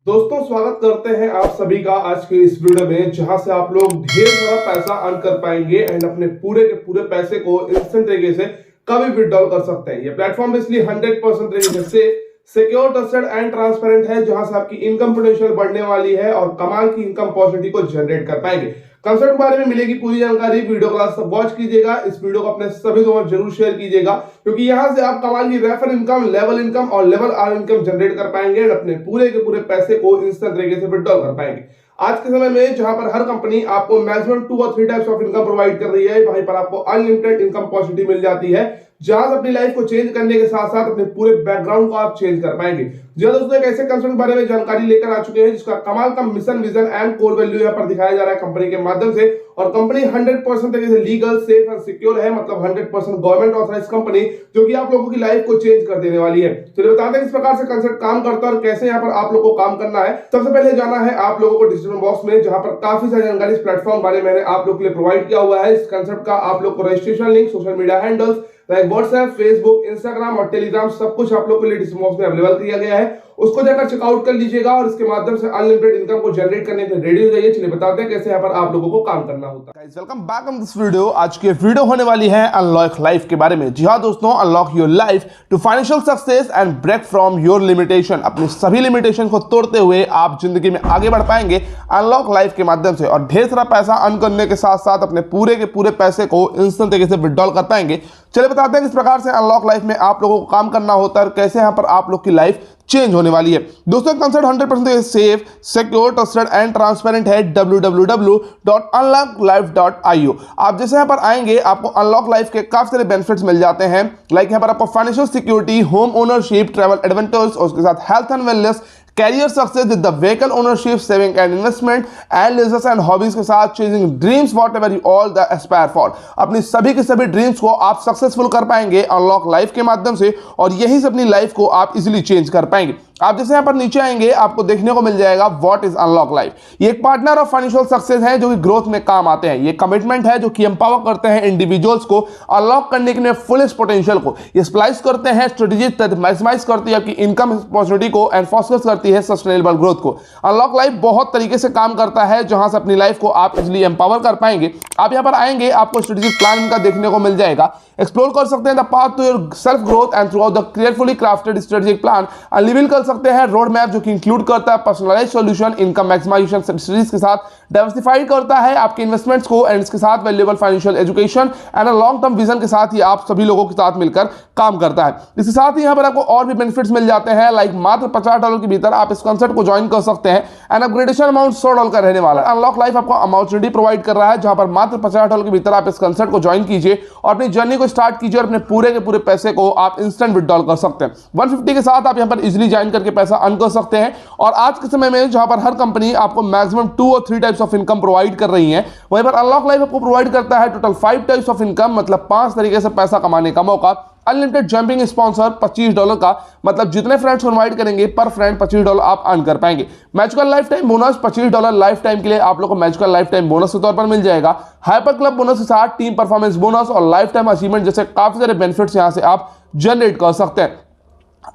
दोस्तों स्वागत करते हैं आप सभी का आज के इस वीडियो में, जहां से आप लोग ढेर सारा पैसा अर्न कर पाएंगे एंड अपने पूरे के पूरे पैसे को इंस्टेंट तरीके से कभी विड्रॉल कर सकते हैं। ये प्लेटफॉर्म इसलिए 100% तरीके से सिक्योर, ट्रस्टेड एंड ट्रांसपेरेंट है, जहां से आपकी इनकम पोटेंशियल बढ़ने वाली है और कमाल की इनकम अपॉर्चुनिटी को जनरेट कर पाएंगे। कंसेप्ट के बारे में मिलेगी पूरी जानकारी, वीडियो क्लास सब वॉच कीजिएगा। इस वीडियो को अपने सभी दोस्तों में जरूर शेयर कीजिएगा, क्योंकि यहां से आप कमाल की रेफर इनकम, लेवल इनकम और लेवल आर इनकम जनरेट कर पाएंगे और अपने पूरे के पूरे पैसे को इंस्टेंट तरीके से विड्रॉल कर पाएंगे। आज के समय में जहां पर हर कंपनी आपको मैक्सिमम 2 और 3 टाइप्स ऑफ इनकम प्रोवाइड कर रही है, वहीं पर आपको अनलिमिटेड इनकम अपॉर्चुनिटी मिल जाती है, जहां से अपनी लाइफ को चेंज करने के साथ साथ अपने पूरे बैकग्राउंड को आप चेंज कर पाएंगे। जी दोस्तों, एक ऐसे कंसेप्ट के बारे में जानकारी लेकर आ चुके हैं जिसका कमाल का mission, vision and core value यहाँ पर दिखाया जा रहा है कंपनी के माध्यम से। और कंपनी 100% तरीके से लीगल, सेफ एंड सिक्योर है, मतलब 100% गवर्नमेंट ऑथराइज्ड कंपनी, जो कि आप लोगों की लाइफ को चेंज कर देने वाली है। चलिए बताते हैं किस प्रकार से कंसेप्ट काम करता है और कैसे यहाँ पर आप लोगों को काम करना है। सबसे पहले जाना है आप लोगों को डिस्क्रिप्शन बॉक्स में, जहां पर काफी सारी जानकारी इस प्लेटफॉर्म बारे में मैंने आप लोगों के लिए प्रोवाइड किया हुआ है। इस कंसेप्ट का आप लोग को registration link, social media handles like WhatsApp, Facebook, Instagram और टेलीग्राम सब कुछ आप लोग के लिए डिस्क्रिप्शन बॉक्स में अवेलेबल किया गया है। उसको जाकर चेकआउट कर लीजिएगा और इसके माध्यम से अनलिमिटेड इनकम को जनरेट करने के लिए रेडी हो जाइए। चलिए बताते हैं कैसे यहाँ पर आप लोगों को काम करना होता है। Guys welcome back on this video. आज की वीडियो होने वाली है अनलॉक लाइफ के बारे में। जी हाँ दोस्तों, unlock your life to financial success and break from your limitation. अपनी सभी लिमिटेशन को तोड़ते हुए आप जिंदगी में आगे बढ़ पाएंगे अनलॉक लाइफ के माध्यम से, और ढेर सारा पैसा अर्न करने के साथ साथ अपने पूरे के पूरे पैसे को इंस्टेंट तरीके से विड्रॉल कर पाएंगे। चलिए बताते हैं किस प्रकार से अनलॉक लाइफ में आप लोगों को काम करना होता है और कैसे यहाँ पर आप लोग की लाइफ चेंज होने वाली है। दोस्तों concept 100% safe, secure, trusted and transparent है। www.unlocklife.io। आप जैसे यहाँ पर आएंगे आपको अनलॉक लाइफ के काफी सारे बेनिफिट्स मिल जाते हैं, लाइक यहाँ पर आपको financial security, home ownership, travel adventures और उसके साथ health and wellness, career success with the vehicle ownership, saving and investment and leisures and hobbies के साथ chasing dreams whatever you all the aspire for. अपनी सभी के सभी ड्रीम्स को आप सक्सेसफुल कर पाएंगे अनलॉक लाइफ के माध्यम से, और यहीं से अपनी लाइफ को आप इजीली चेंज कर पाएंगे। आप जैसे यहाँ पर नीचे आएंगे आपको देखने को मिल जाएगा व्हाट इज अनलॉक लाइफ। ये एक पार्टनर ऑफ फाइनेंशियल सक्सेस है जो कि ग्रोथ में काम आते हैं। ये कमिटमेंट है जो कि एम्पावर करते हैं इंडिविजुअल्स को अनलॉक करने के लिए फुलेस्ट पोटेंशियल को। ये स्प्लाइस करते हैं स्ट्रेटेजी, मैक्सिमाइज करती है आपकी इनकम अपॉर्चुनिटी को एंड फोकस करती है सस्टेनेबल ग्रोथ को। अनलॉक लाइफ बहुत तरीके से काम करता है, जहां से अपनी लाइफ को आप इजीली एम्पावर कर पाएंगे। आप यहाँ पर आएंगे आपको स्ट्रेटेजिक प्लान इनका देखने को मिल जाएगा। एक्सप्लोर कर सकते हैं the path to your self growth and throughout the carefully crafted strategic plan. Reveal कर सकते हैं रोड मैप जो कि इंक्लूड करता है personalised solution, income maximisation strategies के साथ डाइवर्सिफाइड करता है आपके इन्वेस्टमेंट्स को एंड इसके साथ valuable financial education and a long term vision के साथ ही आप सभी लोगों के साथ मिलकर काम करता है। इसके साथ ही यहाँ पर आपको और भी बेनिफिट्स मिल जाते हैं, लाइक मात्र $50 के भीतर आप इस कॉन्सेप्ट को ज्वाइन कर सकते हैं एंड अपग्रेडेशन अमाउंट $100 का रहने वाला है। अनलॉक लाइफ आपको अपॉर्चुनिटी प्रोवाइड कर रहा है, जहां पर मात्र $50 के भीतर आप इस कॉन्सेप्ट को ज्वाइन कीजिए और अपनी जर्नी को स्टार्ट कीजिए और अपने पूरे के पूरे पैसे को आप इंस्टेंट विड्रॉल कर सकते हैं। 150 के साथ आप यहाँ पर इजीली ज्वाइन करके पैसा अर्न कर सकते हैं। और आज के समय में जहां पर हर कंपनी आपको मैक्सिमम 2 और 3 टाइप्स ऑफ इनकम प्रोवाइड कर रही है, वहीं पर अनलॉक लाइफ आपको प्रोवाइड करता है टोटल 5 टाइप्स ऑफ इनकम, मतलब 5 तरीके से पैसा कमाने का मौका। अनलिमिटेड जंपिंग स्पॉन्सर $25 का, मतलब जितने फ्रेंड्स को इनवाइट करेंगे पर फ्रेंड $25 आप अर्न कर पाएंगे। Magical life time bonus $25 life time के लिए आप लोग को मैजिकल लाइफ टाइम बोनस के तौर पर मिल जाएगा। हाइपर क्लब बोनस के साथ टीम परफॉर्मेंस बोनस और लाइफ टाइम अचीवमेंट जैसे काफी सारे बेनिफिट्स यहां से आप जनरेट कर सकते हैं।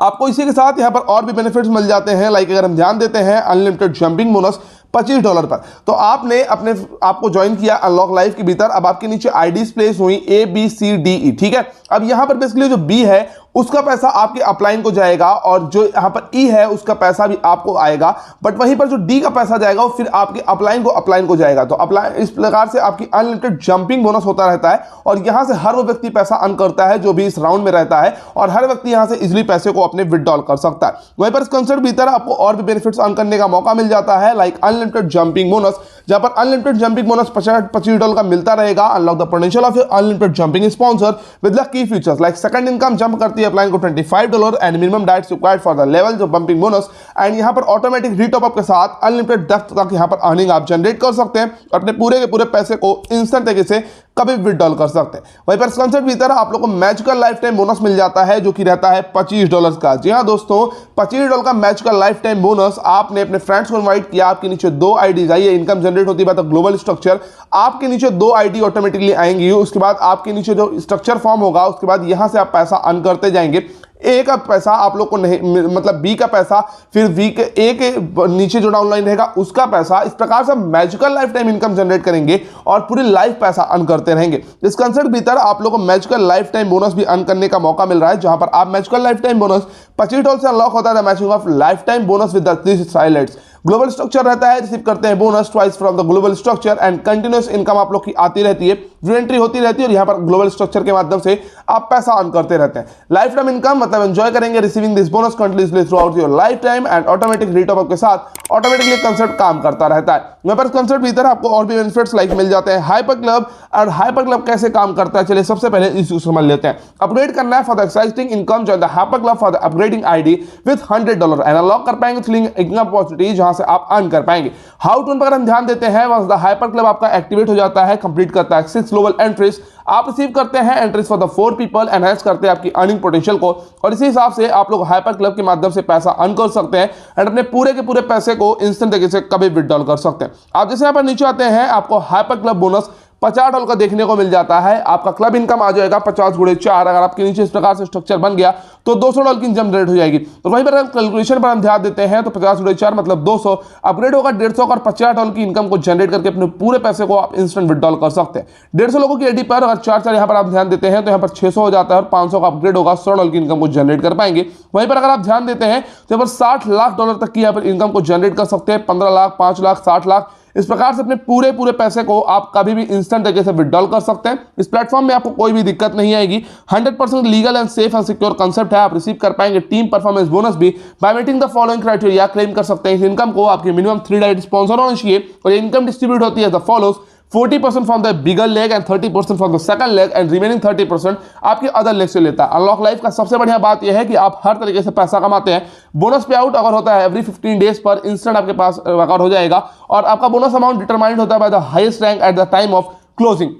आपको इसी के साथ यहाँ पर और भी बेनिफिट्स मिल जाते हैं, लाइक अगर हम ध्यान देते हैं अनलिमिटेड जंपिंग बोनस $25 पर, तो आपने अपने आपको ज्वाइन किया अनलॉक लाइफ के भीतर। अब आपके नीचे आईडीज प्लेस हुई ABCDE, ठीक है। अब यहाँ पर बेसिकली जो B है उसका पैसा आपके अपलाइन को जाएगा और जो यहाँ पर E है उसका पैसा भी आपको आएगा, बट वहीं पर जो D का पैसा जाएगा वो फिर आपके अपलाइन को जाएगा। तो अपलाइन इस प्रकार से आपकी अनलिमिटेड जंपिंग बोनस होता रहता है और यहाँ से हर वो व्यक्ति पैसा अर्न करता है जो भी इस राउंड में रहता है, और हर व्यक्ति यहाँ से इजिली पैसे को अपने विड्रॉल कर सकता है। वहीं पर इस कंसेप्ट भीतर आपको और भी बेनिफिट्स अर्न करने का मौका मिल जाता है, लाइक अनलिमिटेड जंपिंग बोनस, जहां पर अनलिमिटेड जंपिंग बोनस $25 का मिलता रहेगा। Unlock the potential of your unlimited jumping sponsor with the key features, like second income jump करती है अपलाइन को $25 and minimum diets required for the level जो bumping bonus, and यहां पर ऑटोमेटिक रीटॉप अप के साथ अनलिमिटेड डेप्थ तक यहां पर अर्निंग आप जनरेट कर सकते हैं, अपने पूरे के पूरे पैसे को इंस्टेंट तरीके से कभी विड्रॉल कर सकते हैं। वहीं पर कंसेप्ट भीतर आप लोगों को मैजिकल लाइफ टाइम बोनस मिल जाता है जो कि रहता है $25 का। जी हाँ दोस्तों, $25 का मैजिकल लाइफ टाइम बोनस। आपने अपने फ्रेंड्स को इनवाइट किया, आपके नीचे 2 आईडीज आई है, इनकम जनरेट होती है ग्लोबल स्ट्रक्चर, आपके नीचे 2 आईडी ऑटोमेटिकली आएंगी। उसके बाद आपके नीचे जो स्ट्रक्चर फॉर्म होगा उसके बाद यहां से आप पैसा अर्न करते जाएंगे। ए का पैसा आप लोग को नहीं, मतलब बी का पैसा, फिर वी के ए के नीचे जो डाउनलाइन रहेगा उसका पैसा, इस प्रकार से magical life time income generate करेंगे और पूरी लाइफ पैसा अर्न करते रहेंगे। इस कंसेप्ट के भीतर आप लोग को मैजिकल लाइफ टाइम बोनस भी अर्न करने का मौका मिल रहा है, जहां पर आप मैजिकल लाइफ टाइम बोनस $25 से अनलॉक होता है। Matching of life time bonus with the 3 highlights. Global structure रहता है, रिसीव करते हैं bonus twice from the global structure and continuous income आप लोग की आती रहती है, रीएंट्री होती रहती है और यहाँ पर ग्लोबल स्ट्रक्चर के माध्यम से आप पैसा अर्न करते रहते हैं। लाइफ टाइम इनकम मतलब एंजॉय करेंगे receiving this bonus continuously through out your life time and automatic rate of के साथ ऑटोमेटिकली कंसेप्ट काम करता रहता है। यहाँ पर कंसेप्ट भीतर आपको और भी बेनिफिट्स लाइक मिल जाते हैं। हाइपर क्लब, और हाइपर क्लब कैसे काम करता है चलिए सबसे पहले इसको समझ लेते हैं। अपग्रेड करना है for the exciting income, join the hyper club for the upgrading ID with $100 and unlock कर पाएंगे थ्रिलिंग इनकम अपॉर्चुनिटी, जहां से आप अर्न कर पाएंगे। हाउ टू पर हम ध्यान देते हैं। वंस द हाइपर क्लब आपका एक्टिवेट हो जाता है, कंप्लीट करता है 6 ग्लोबल एंट्रीज, आप रिसीव करते हैं entries for the 4 people, enhance करते हैं आपकी अर्निंग पोटेंशियल को और इसी हिसाब से आप लोग हाइपर क्लब के माध्यम से पैसा अर्न कर सकते हैं एंड अपने पूरे के पूरे पैसे को इंस्टेंट तरीके से कभी विड्रॉल कर सकते हैं। आप जैसे यहाँ पर नीचे आते हैं, आपको हाइपर क्लब बोनस $50 का देखने को मिल जाता है। आपका क्लब इनकम आ जाएगा 50 × 4। अगर आपके नीचे इस प्रकार से स्ट्रक्चर बन गया तो $200 की इनकम जनरेट हो जाएगी। तो वहीं पर हम कैलकुलेशन पर हम ध्यान देते हैं तो 50 × 4 मतलब 200, अपग्रेड होगा 150 और $50 की इनकम को जनरेट करके अपने पूरे पैसे को आप इंस्टेंट विड्रॉल कर सकते हैं। 150 लोगों की आईडी पर अगर 4 यहाँ पर आप ध्यान देते हैं तो यहाँ पर 600 हो जाता है और 500 का अपग्रेड होगा, $100 की इनकम को जनरेट कर पाएंगे। वहीं पर अगर आप ध्यान देते हैं तो यहाँ पर $60 लाख तक की यहाँ पर इनकम को जनरेट कर सकते हैं। 15 लाख, 5 लाख, 60 लाख, इस प्रकार से अपने पूरे पैसे को आप कभी भी इंस्टेंट तरीके से विड्रॉल कर सकते हैं। इस प्लेटफॉर्म में आपको कोई भी दिक्कत नहीं आएगी। 100% legal and safe and secure concept है। आप रिसीव कर पाएंगे टीम परफॉर्मेंस बोनस भी by meeting the following criteria. Claim कर सकते हैं इस इनकम को, आपकी मिनिमम 3 डायरेक्ट स्पॉन्सर होना चाहिए और इनकम डिस्ट्रीब्यूट होती है the follows: 40% from the bigger leg and 30% from the second leg and remaining 30% आपके अदर लेग से लेता है। अनलॉक लाइफ का सबसे बढ़िया बात यह है कि आप हर तरीके से पैसा कमाते हैं। बोनस पे आउट अगर होता है एवरी 15 डेज पर इंस्टेंट आपके पास वर्कआउट हो जाएगा और आपका बोनस अमाउंट डिटरमाइंड होता है by the highest rank at the time of closing.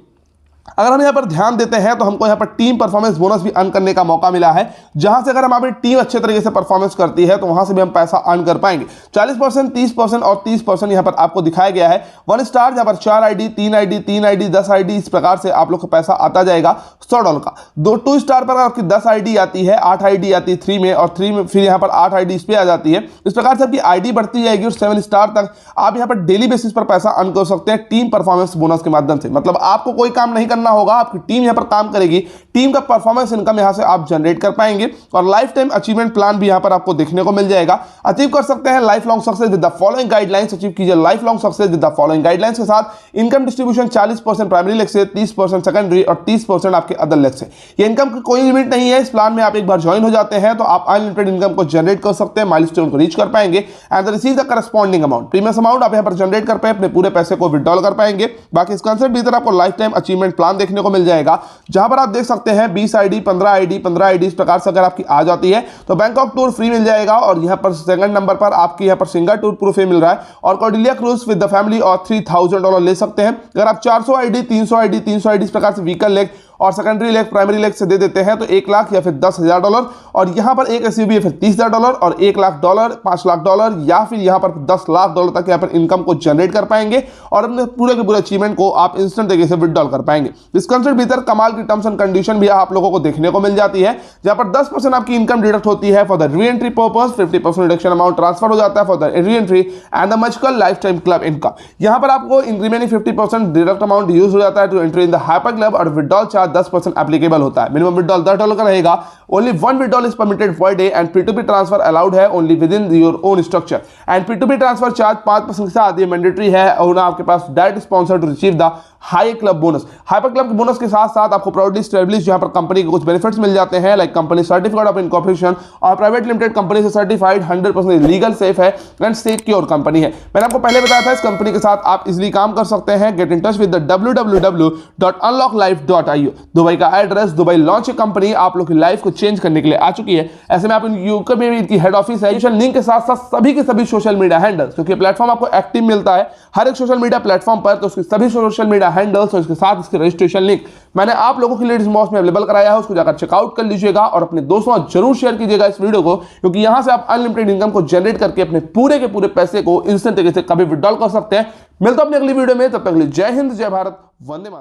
अगर हम यहाँ पर ध्यान देते हैं तो हमको यहाँ पर टीम परफॉर्मेंस बोनस भी अर्न करने का मौका मिला है, जहां से अगर हमारी टीम अच्छे तरीके से परफॉर्मेंस करती है तो वहां से भी हम पैसा अर्न कर पाएंगे। 40%, 30% और 30% यहाँ पर आपको दिखाया गया है। 1 स्टार जहाँ पर 4 आईडी, 3 आईडी, 3 आईडी, 10 आईडी, इस प्रकार से आप लोग को पैसा आता जाएगा $100 का। 2 स्टार पर आपकी 10 आईडी आती है, 8 आईडी आती है 3 में और 3 में फिर यहाँ पर 8 आईडी इस पे आ जाती है। इस प्रकार से आपकी आईडी बढ़ती जाएगी और 7 स्टार तक आप यहाँ पर डेली बेसिस पर पैसा अर्न कर सकते हैं टीम परफॉर्मेंस बोनस के माध्यम से। मतलब आपको कोई काम नहीं करना होगा, आपकी टीम यहाँ पर काम करेगी। टीम का परफॉर्मेंस इनकम यहाँ से आप जनरेट कर पाएंगे और लाइफ टाइम अचीवमेंट प्लान भी यहाँ पर आपको देखने को मिल जाएगा। अचीव कर सकते हैं life long success with the following guidelines. Achieve कीजिए life long success with the following guidelines के साथ इनकम डिस्ट्रीब्यूशन 40% प्राइमरी लेग से, 30% सेकेंडरी और 30% आपके अदर लेग से। ये इनकम की कोई लिमिट नहीं है। इस प्लान में आप एक बार ज्वाइन हो जाते हैं तो आप अनलिमिटेड इनकम को जनरेट कर सकते हैं, माइलस्टोन को रीच कर पाएंगे and receive the corresponding amount, premium amount आप यहाँ पर जनरेट कर पाए, अपने पूरे पैसे को विड्रॉल कर पाएंगे। बाकी इस कंसेप्ट भीतर आपको लाइफ टाइम अचीवमेंट प्लान देखने को मिल जाएगा, जहां पर आप देख सकते हैं 20 आईडी, 15 आईडी, 15 आईडी इस प्रकार से अगर आपकी आ जाती है तो बैंकॉक टूर फ्री मिल जाएगा और यहां पर सेकंड नंबर पर आपकी यहां पर सिंगापुर टूर प्रूफ मिल रहा है और Cordelia cruise with the family और $3000 ले सकते हैं। अगर आप 400 आईडी, 300 आईडी, 300 आईडी इस प्रकार से व्हीकल लेग और सेकेंडरी लेग, प्राइमरी लेग से दे देते हैं तो 1 लाख या फिर $10,000 और यहां पर एक एसयूवी है फिर $30,000 और $1 लाख, $5 लाख या फिर यहां पर $10 लाख तक यहां पर इनकम को जनरेट कर पाएंगे और अपने पूरे के पूरे अचीवमेंट को आप इंस्टेंट तरीके से विड्रॉल कर पाएंगे। इस कंसेप्ट भीतर कमाल की टर्म्स एंड कंडीशन भी आप लोगों को देखने को मिल जाती है, जहां पर 10% आपकी इनकम डिडक्ट होती है for the reentry purpose, 50% reduction amount transfer हो जाता है for the reentry and the magical lifetime club income. यहां पर आपको इन रिमेनिंग 50% डिडक्ट अमाउंट यूज हो जाता है to entry in the hyper club और विड्रॉल चार्ज 10% एप्लीकेबल होता है। मिनिमम विड्रॉल $10 का रहेगा। Only 1 withdrawal is permitted per day and P2P transfer allowed है only with in your own structure and P2P transfer charge 5% के साथ ये mandatory है और आपके पास direct sponsor to receive the high club bonus. Hyper club के bonus के साथ साथ आपको प्राउडली एस्टैब्लिश जहां पर कंपनी के कुछ बेनिफिट्स मिल जाते हैं, like company certificate of incorporation और प्राइवेट लिमिटेड कंपनी से सर्टिफाइड 100% लीगल, सेफ है एंड सिक्योर कंपनी है। मैंने आपको पहले बताया था इस कंपनी के साथ आप इजीली काम कर सकते हैं। Get in touch with the www.unlocklife.io। Dubai का एड्रेस, दुबई लॉन्च कंपनी आप लोग की लाइफ को चेंज करने के लिए आ चुकी है। ऐसे में आप यूके में भी इनकी हेड ऑफिस है। लिंक के साथ साथ सभी के सभी सोशल मीडिया हैंडल्स, क्योंकि प्लेटफॉर्म आपको एक्टिव मिलता है हर एक सोशल मीडिया प्लेटफॉर्म पर, तो उसके सभी सोशल मीडिया हैंडल्स और इसके साथ इसके रजिस्ट्रेशन लिंक मैंने आप लोगों के लिए डिस्क्रिप्शन में अवेलेबल कराया है, उसको जाकर चेकआउट कर लीजिएगा और अपने दोस्तों जरूर शेयर कीजिएगा इस वीडियो को, क्योंकि यहां से आप अनलिमिटेड इनकम को जनरेट करके अपने पूरे के पूरे पैसे को इंस्टेंट तरीके से कभी विड्रॉल कर सकते हैं। मिलता हूं अपनी अगली वीडियो में, तब तक के लिए जय हिंद, जय भारत, वंदे मातरम।